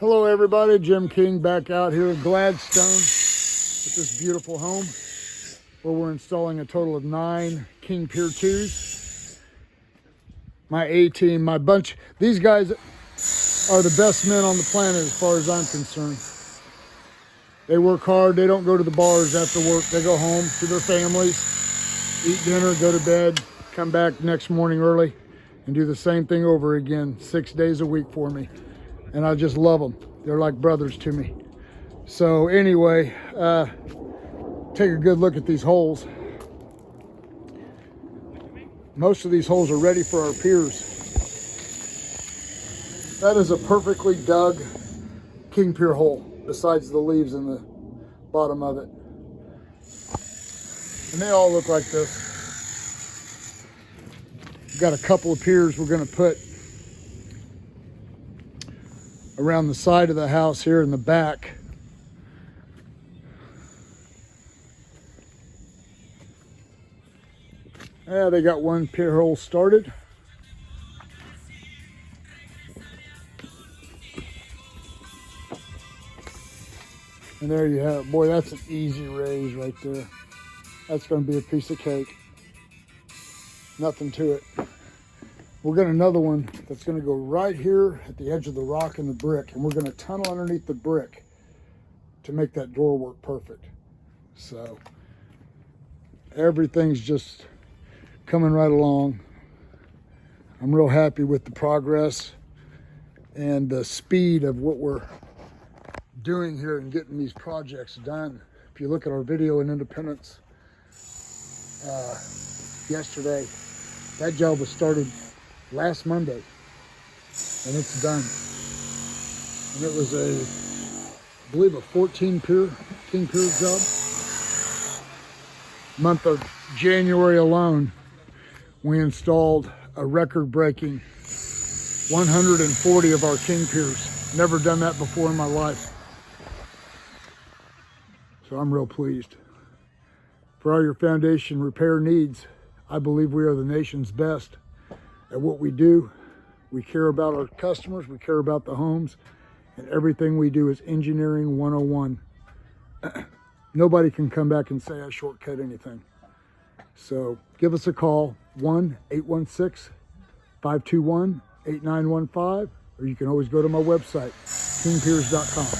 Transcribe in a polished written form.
Hello everybody, Jim King back out here in Gladstone with this beautiful home where we're installing a total of 9 King Pier 2s. My A-team, my bunch, these guys are the best men on the planet as far as I'm concerned. They work hard, they don't go to the bars after work, they go home to their families, eat dinner, go to bed, come back next morning early and do the same thing over again 6 days a week for me. And I just love them. They're like brothers to me. So anyway, take a good look at these holes. Most of these holes are ready for our piers. That is a perfectly dug King Pier hole, besides the leaves in the bottom of it. And they all look like this. We've got a couple of piers we're gonna put around the side of the house here in the back. Yeah, they got one pier hole started. And there you have it. Boy, that's an easy raise right there. That's going to be a piece of cake. Nothing to it. We're got another one that's going to go right here at the edge of the rock and the brick, and we're going to tunnel underneath the brick to make that door work perfect. So everything's just coming right along. I'm real happy with the progress and the speed of what we're doing here and getting these projects done. If you look at our video in Independence yesterday, that job was started last Monday, and it's done. And it was I believe a 14 pier, King Pier job. Month of January alone, we installed a record-breaking 140 of our King Piers. Never done that before in my life. So I'm real pleased. For all your foundation repair needs, I believe we are the nation's best at what we do. We care about our customers, we care about the homes, and everything we do is engineering 101. Nobody can come back and say I shortcut anything. So give us a call, 1-816-521-8915, or you can always go to my website, kingpiers.com.